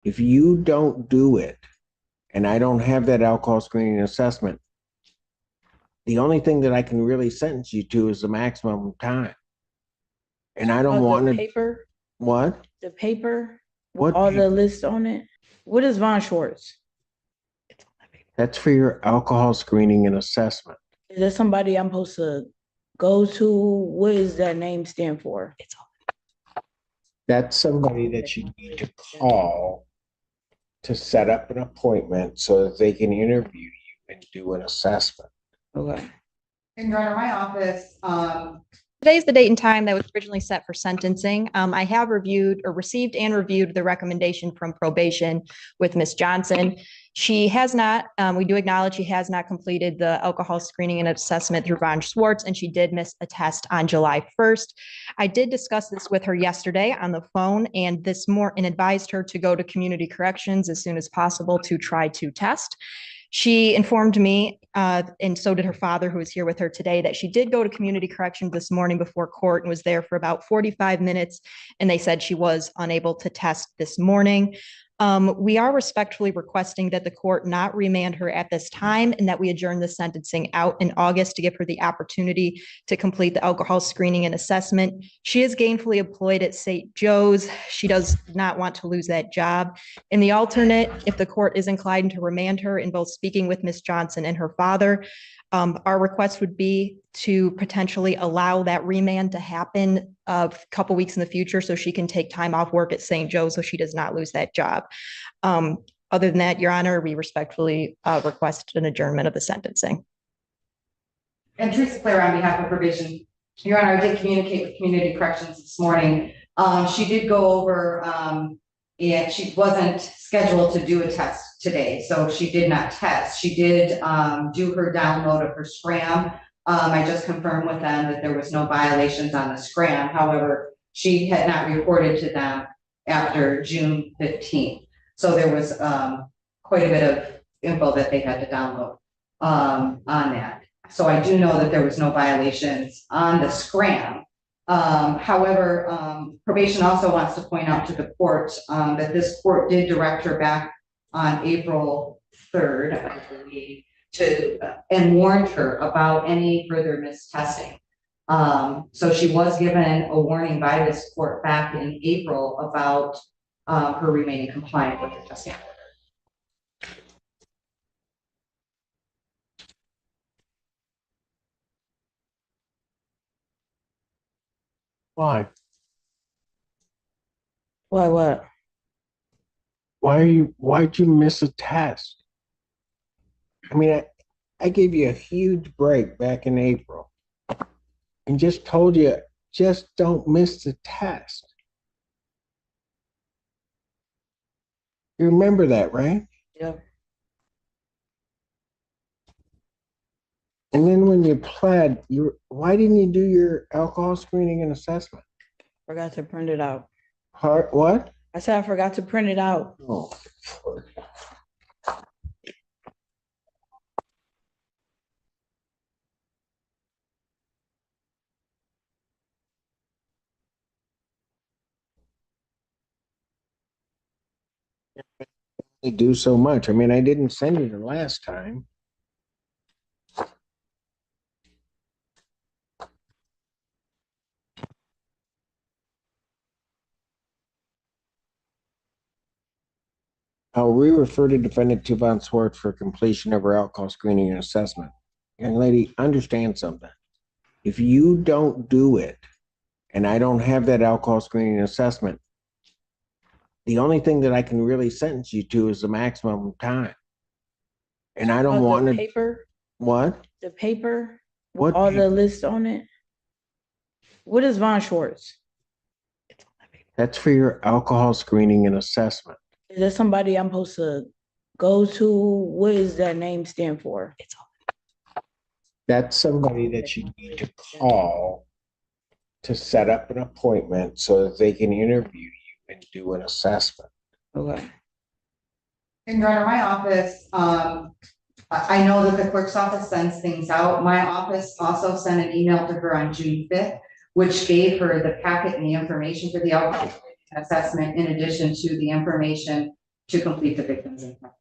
If you don't do it, and I don't have that alcohol screening assessment, the only thing that I can really sentence you to is the maximum time. And I don't want The to. paper, What? the paper with What all paper? the lists on it. What is Von Schwartz? That's for your alcohol screening and assessment. Is that somebody I'm supposed to go to? What does that name stand for? That's somebody that you need to call to set up an appointment so that they can interview you and do an assessment. Okay. And Your Honor, my office, Today's the date and time that was originally set for sentencing. I have reviewed or received and reviewed the recommendation from probation with Ms. Johnson. She has not, we do acknowledge she has not completed the alcohol screening and assessment through Von Schwartz, and she did miss a test on July 1st. I did discuss this with her yesterday on the phone and advised her to go to community corrections as soon as possible to try to test. She informed me, and so did her father, who is here with her today, that she did go to community corrections this morning before court and was there for about 45 minutes. And they said she was unable to test this morning. We are respectfully requesting that the court not remand her at this time and that we adjourn the sentencing out in August to give her the opportunity to complete the alcohol screening and assessment. She is gainfully employed at St. Joe's. She does not want to lose that job. In the alternate, if the court is inclined to remand her in both speaking with Ms. Johnson and her father, our request would be to potentially allow that remand to happen a couple weeks in the future so she can take time off work at St. Joe's so she does not lose that job. Other than that, Your Honor, we respectfully request an adjournment of the sentencing. and Teresa Claire on behalf of probation. Your Honor, I did communicate with community corrections this morning. She did go over, and she wasn't scheduled to do a test today, so she did not test. She did do her download of her scram. I just confirmed with them that there was no violations on the scram. However, she had not reported to them after June 15th. So there was quite a bit of info that they had to download on that. So I do know that there was no violations on the scram. However, probation also wants to point out to the court that this court did direct her back on April 3rd, I believe, and warned her about any further mistesting. So she was given a warning by this court back in April about her remaining compliant with the testing order. Why? Why what? Why'd you miss a test? I mean, I gave you a huge break back in April and just told you, just don't miss the test. You remember that, right? Yeah. And then when you pled, why didn't you do your alcohol screening and assessment? Forgot to print it out. What? I said I forgot to print it out. Oh. They do so much. I mean, I didn't send you the last time. I'll re-refer to defendant to Von Schwartz for completion of her alcohol screening and assessment. Young lady, understand something. If you don't do it, and I don't have that alcohol screening and assessment, the only thing that I can really sentence you to is the maximum time. And I don't want The to. paper, What? the paper with What all paper? the lists on it. What is Von Schwartz? That's for your alcohol screening and assessment. Is that somebody I'm supposed to go to? What does that name stand for? That's somebody that you need to call to set up an appointment so that they can interview you and do an assessment. Okay. And Your Honor, my office, I know that the clerk's office sends things out. My office also sent an email to her on June 5th, which gave her the packet and the information for the alcohol assessment in addition to the information to complete the victim's impact.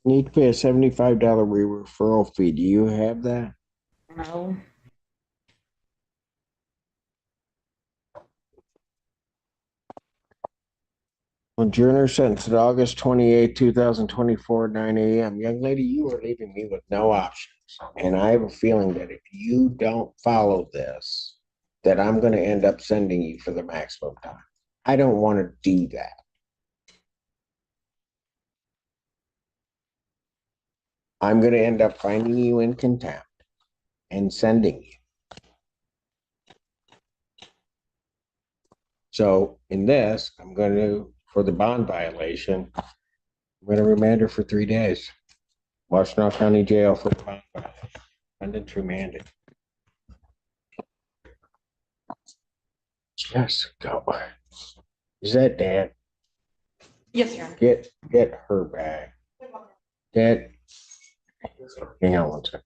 Need to pay a $75 referral fee. Do you have that? No. Adjourner sentenced at August 28, 2024, 9 a.m. Young lady, you are leaving me with no options. And I have a feeling that if you don't follow this, that I'm going to end up sending you for the maximum time. I don't want to do that. I'm going to end up finding you in contempt and sending you. So in this, I'm going to, for the bond violation, I'm going to remand her for 3 days. Washtenaw County Jail for the bond violation. Defendant's remanded. Just go. Is that Dad? Yes, Your Honor. Get her bag. Dad, hang on one second.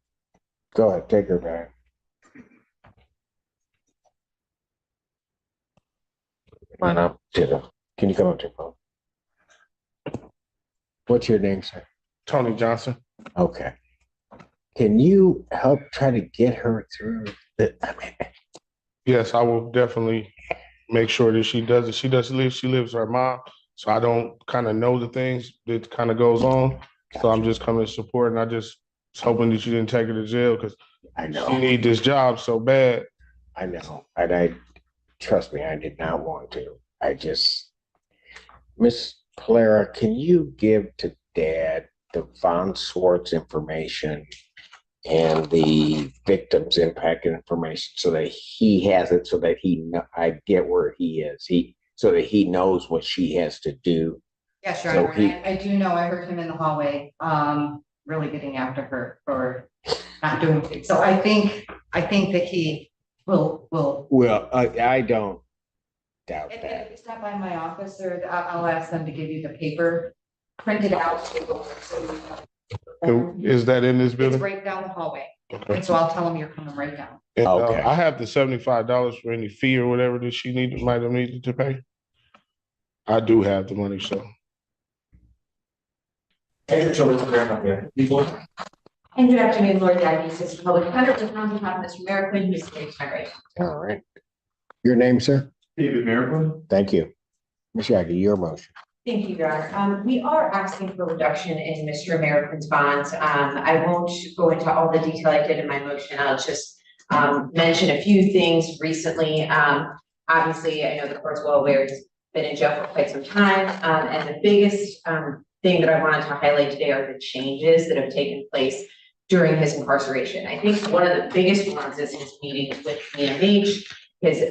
Go ahead, take her bag. Come on up to the, can you come up to the phone? What's your name, sir? Tony Johnson. Okay. Can you help try to get her through the, Yes, I will definitely make sure that she does it. She lives with her mom, so I don't kind of know the things that kind of goes on. So I'm just coming to support, and I just was hoping that you didn't take her to jail because I she know, need this job so bad. I know. And I, trust me, I did not want to. I just, Miss Clara, can you give to Dad the Von Swartz information and the victim's impact information so that he has it, so that I get where he is, so that he knows what she has to do. Yes, Your So Honor, and I do know, I heard him in the hallway, really getting after her for not doing it. So I think that he will. Well, I don't doubt If that. you stop by my office, or I'll ask them to give you the paper printed out. Is that in this It's building? right down the hallway, Okay. and so I'll tell them you're coming right down. And, Okay. I have the $75 for any fee or whatever that she might have needed to pay. I do have the money, so. And good afternoon, Lord Aggie, Assistant Public Defender, with on behalf of Mr. Merrick, who's here tonight. All right. Your name, sir? David Merrick. Thank you. Ms. Yagi, your motion. Thank you, Your Honor. We are asking for reduction in Mr. Merrick's bonds. I won't go into all the detail I did in my motion. I'll just mention a few things recently. Obviously, I know the court's well aware he's been in jail for quite some time. And the biggest thing that I wanted to highlight today are the changes that have taken place during his incarceration. I think one of the biggest ones is his meetings with EMH, his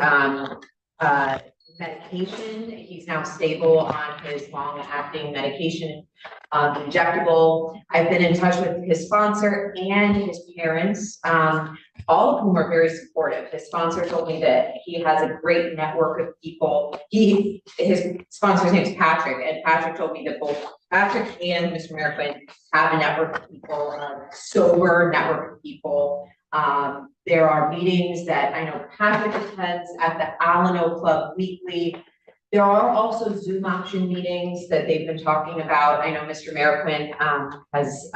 medication. He's now stable on his long-acting medication, injectable. I've been in touch with his sponsor and his parents, all of whom are very supportive. His sponsor told me that he has a great network of people. His sponsor's name is Patrick, and Patrick told me that both Patrick and Mr. Merrick have a network of people, a sober network of people. There are meetings that I know Patrick attends at the Alano Club weekly. There are also Zoom option meetings that they've been talking about. I know Mr. Merrick has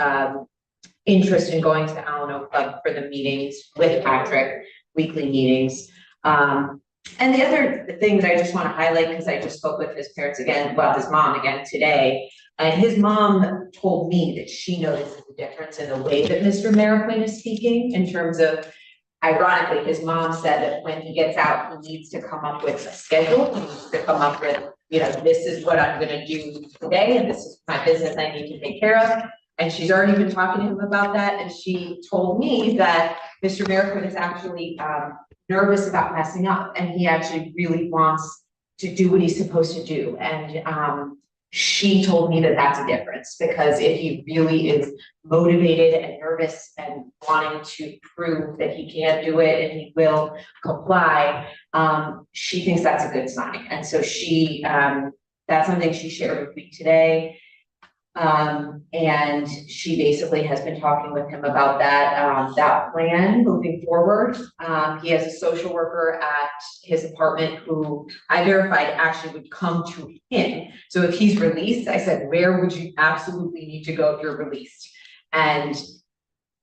interest in going to the Alano Club for the meetings with Patrick, weekly meetings. And the other thing that I just want to highlight, because I just spoke with his parents again, well, his mom again today, and his mom told me that she notices the difference in the way that Mr. Merrick is speaking, in terms of, ironically, his mom said that when he gets out, he needs to come up with a schedule. He needs to come up with, this is what I'm gonna do today, and this is my business I need to take care of. And she's already been talking to him about that, and she told me that Mr. Merrick is actually nervous about messing up, and he actually really wants to do what he's supposed to do. And she told me that that's a difference, because if he really is motivated and nervous and wanting to prove that he can do it and he will comply, she thinks that's a good sign. And so she, that's something she shared with me today. And she basically has been talking with him about that plan moving forward. He has a social worker at his apartment who I verified actually would come to him. So if he's released, I said, where would you absolutely need to go if you're released? And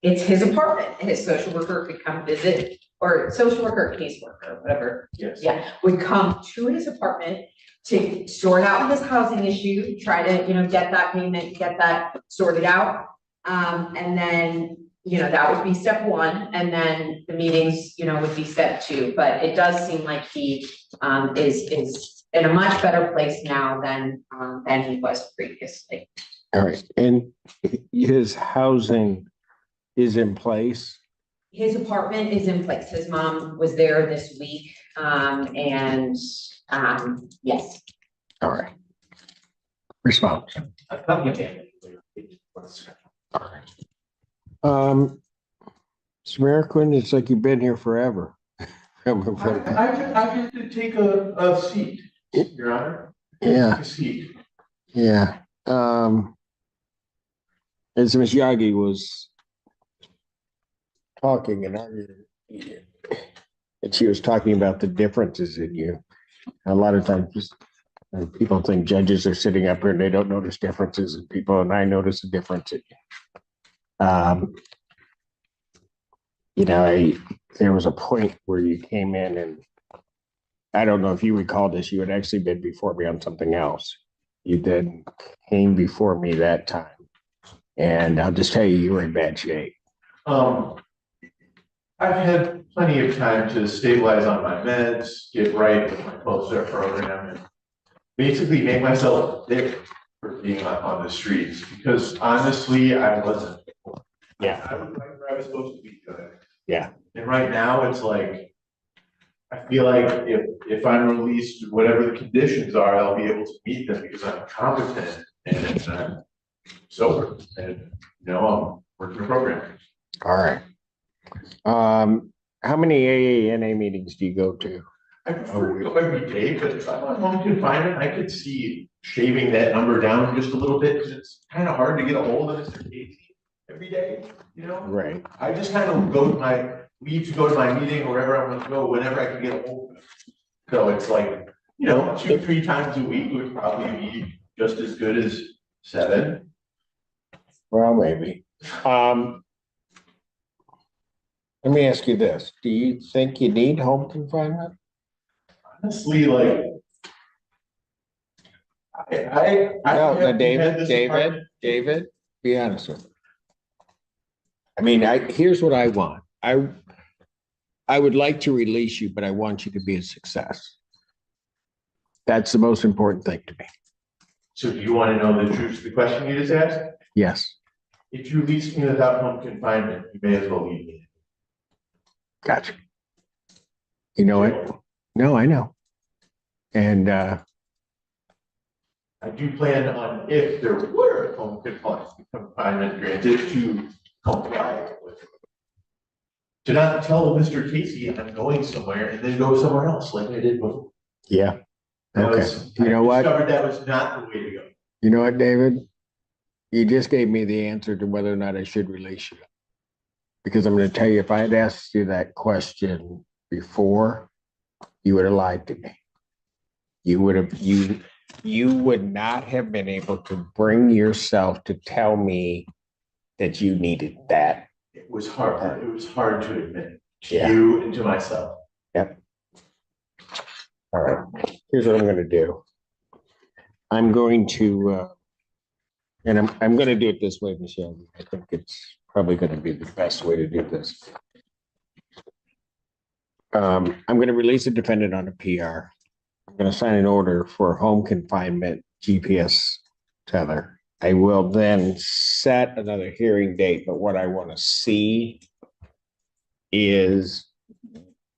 it's his apartment, and his social worker could come visit, or social worker, caseworker, whatever. Yes. Yeah, would come to his apartment to sort out his housing issue, try to, get that payment, get that sorted out. And then, that would be step one, and then the meetings, would be step two. But it does seem like he is in a much better place now than he was previously. All right, and his housing is in place? His apartment is in place. His mom was there this week, and yes. All right. Response. All right. Samariquin, it's like you've been here forever. I get to take a seat, Your Honor. Yeah. Take a seat. Yeah. As Ms. Yagi was talking and arguing, and she was talking about the differences in you. A lot of times people think judges are sitting up here and they don't notice differences in people, and I notice a difference in you. There was a point where you came in, and I don't know if you recall this, you had actually been before me on something else. You then came before me that time. And I'll just tell you, you were in bad shape. I've had plenty of time to stabilize on my meds, get right with my 12-step program, and basically make myself fit for being on the streets, because honestly, I wasn't. Yeah. I was right where I was supposed to be good. Yeah. And right now, it's like, I feel like if I'm released, whatever the conditions are, I'll be able to meet them because I'm competent and I'm sober, and I'm working the program. All right. How many AANA meetings do you go to? I prefer to go every day, but if I'm on home confinement, I could see shaving that number down just a little bit, because it's kind of hard to get a hold of Mr. Casey every day, Right. I just kind of leave to go to my meeting or wherever I want to go whenever I can get a hold of him. So it's like, 2-3 times a week would probably be just as good as 7. Well, maybe. Let me ask you this. Do you think you need home confinement? Honestly, like, No, David, be honest with me. I mean, here's what I want. I would like to release you, but I want you to be a success. That's the most important thing to me. So do you want to know the truth of the question you just asked? Yes. If you release me without home confinement, you may as well leave me. Gotcha. You know what? No, I know. And I do plan on, if there were home confinement granted, to comply with it. To not tell Mr. Casey I'm going somewhere and then go somewhere else like I did before. yeah. Okay. You know what? I discovered that was not the way to go. You know what, David? You just gave me the answer to whether or not I should release you. Because I'm going to tell you, if I had asked you that question before, you would have lied to me. You would not have been able to bring yourself to tell me that you needed that. It was hard. It was hard to admit to Yeah. you and to myself. Yep. All right. Here's what I'm going to do. I'm going to, and I'm going to do it this way, Michelle. I think it's probably going to be the best way to do this. I'm going to release a defendant on a PR. I'm going to sign an order for home confinement GPS tether. I will then set another hearing date, but what I want to see is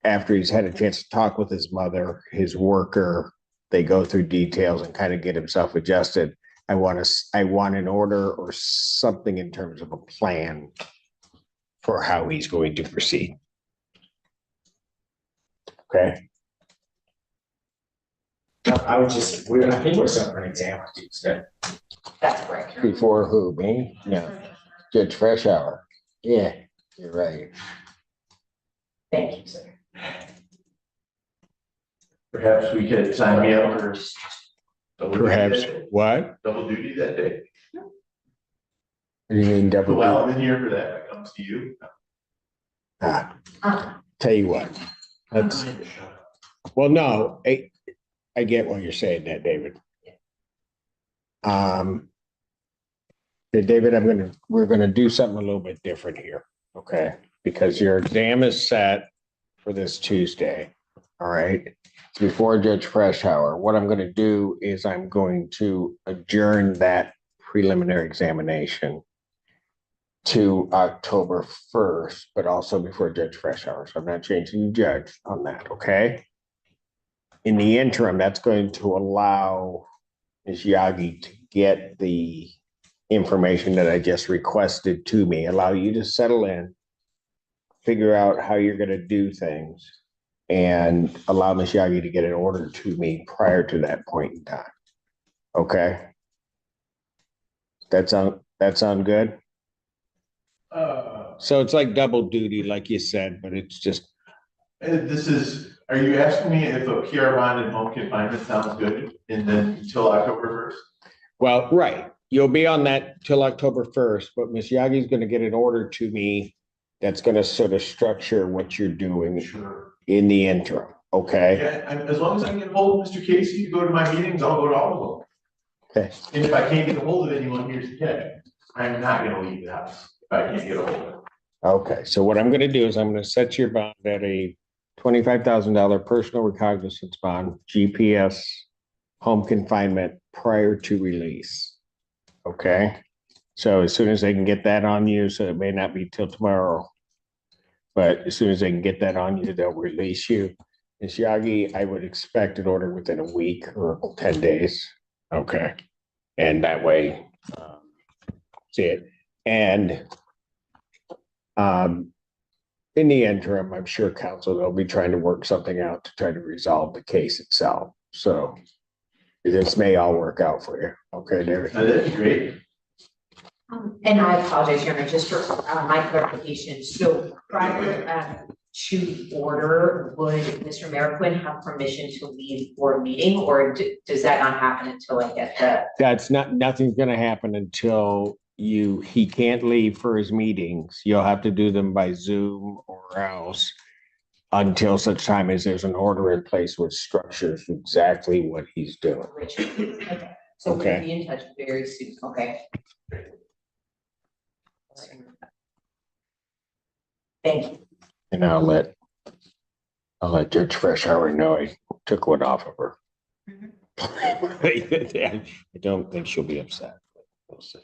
after he's had a chance to talk with his mother, his worker, they go through details and kind of get himself adjusted. I want an order or something in terms of a plan for how he's going to proceed. Okay. I think we're set for an exam on Tuesday. That's correct. Before who, me? No, Judge Freshour. Yeah, you're right. Thank you, sir. Perhaps we could sign me up for. double duty Perhaps, that day. what? Double duty that day. You mean double? Well, I'm in here for that. That comes to you. Tell you what, that's, well, no, I get what you're saying there, David. David, we're gonna do something a little bit different here, okay? Because your exam is set for this Tuesday, all right? It's before Judge Freshour. What I'm gonna do is I'm going to adjourn that preliminary examination to October 1st, but also before Judge Freshour. So I'm not changing the judge on that, okay? In the interim, that's going to allow Ms. Yagi to get the information that I just requested to me, allow you to settle in, figure out how you're going to do things, and allow Ms. Yagi to get an order to me prior to that point in time. Okay? That sound good? So it's like double duty, like you said, but it's just. Are you asking me if a PR bond and home confinement sounds good and then until October 1st? Well, right. You'll be on that till October 1st, but Ms. Yagi's going to get an order to me that's going to sort of structure what you're doing Sure. in the interim. Okay? Yeah, as long as I can get hold of Mr. Casey to go to my meetings, I'll go to all of them. Okay. And if I can't get a hold of anyone, here's the catch. I'm not gonna leave the house if I can't get a hold of them. Okay. So what I'm going to do is I'm going to set your bond at a $25,000 personal recognizance bond, GPS, home confinement prior to release. Okay. So as soon as they can get that on you, so it may not be till tomorrow, but as soon as they can get that on you, they'll release you. Ms. Yagi, I would expect an order within a week or 10 days. Okay. And that way, see it. And in the interim, I'm sure counsel, they'll be trying to work something out to try to resolve the case itself. So this may all work out for you. Okay, David? That'd be great. And I apologize, Chairman, just for my clarification. So prior to the order, would Mr. Merquin have permission to leave for a meeting, or does that not happen until I get the? Nothing's gonna happen until he can't leave for his meetings. You'll have to do them by Zoom or else until such time as there's an order in place which structures exactly what he's doing. Okay. So we'll be in touch very soon. Okay. Thank you. And I'll let Judge Freshour know I took one off of her. I don't think she'll be upset. We'll see.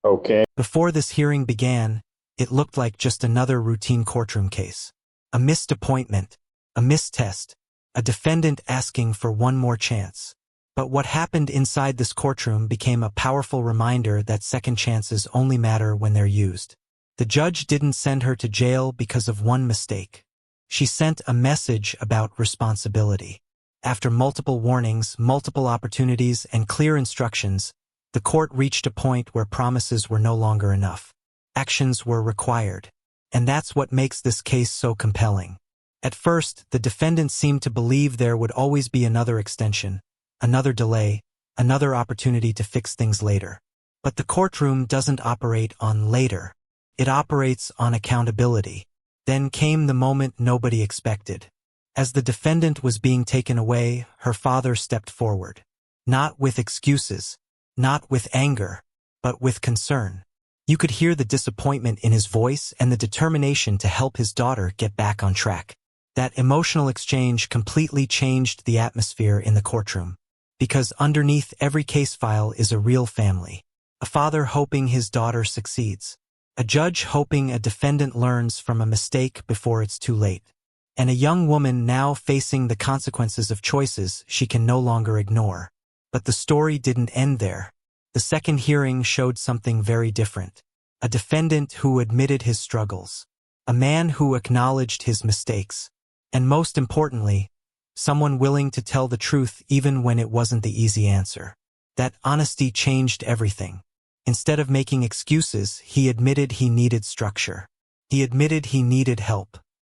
Okay. Before this hearing began, it looked like just another routine courtroom case. A missed appointment, a missed test, a defendant asking for one more chance. But what happened inside this courtroom became a powerful reminder that second chances only matter when they're used. The judge didn't send her to jail because of one mistake. She sent a message about responsibility. After multiple warnings, multiple opportunities, and clear instructions, the court reached a point where promises were no longer enough. Actions were required. And that's what makes this case so compelling. At first, the defendant seemed to believe there would always be another extension, another delay, another opportunity to fix things later. But the courtroom doesn't operate on later. It operates on accountability. Then came the moment nobody expected. As the defendant was being taken away, her father stepped forward. Not with excuses, not with anger, but with concern. You could hear the disappointment in his voice and the determination to help his daughter get back on track. That emotional exchange completely changed the atmosphere in the courtroom. Because underneath every case file is a real family. A father hoping his daughter succeeds. A judge hoping a defendant learns from a mistake before it's too late. And a young woman now facing the consequences of choices she can no longer ignore. But the story didn't end there. The second hearing showed something very different. A defendant who admitted his struggles. A man who acknowledged his mistakes. And most importantly, someone willing to tell the truth even when it wasn't the easy answer. That honesty changed everything. Instead of making excuses, he admitted he needed structure. He admitted he needed help.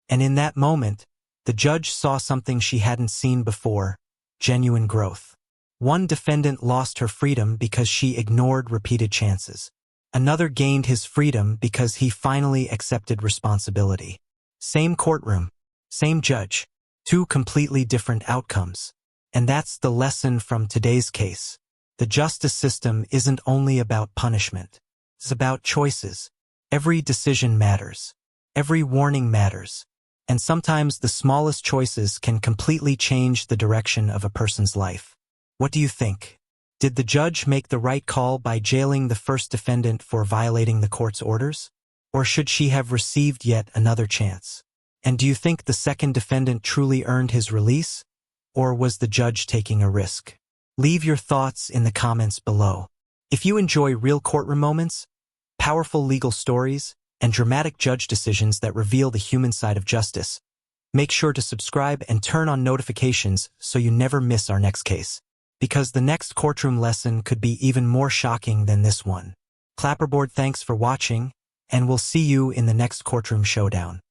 And in that moment, the judge saw something she hadn't seen before: genuine growth. One defendant lost her freedom because she ignored repeated chances. Another gained his freedom because he finally accepted responsibility. Same courtroom, same judge, two completely different outcomes. And that's the lesson from today's case. The justice system isn't only about punishment. It's about choices. Every decision matters. Every warning matters. And sometimes the smallest choices can completely change the direction of a person's life. What do you think? Did the judge make the right call by jailing the first defendant for violating the court's orders? Or should she have received yet another chance? And do you think the second defendant truly earned his release? Or was the judge taking a risk? Leave your thoughts in the comments below. If you enjoy real courtroom moments, powerful legal stories, and dramatic judge decisions that reveal the human side of justice, make sure to subscribe and turn on notifications so you never miss our next case. Because the next courtroom lesson could be even more shocking than this one. Clapperboard, thanks for watching, and we'll see you in the next courtroom showdown.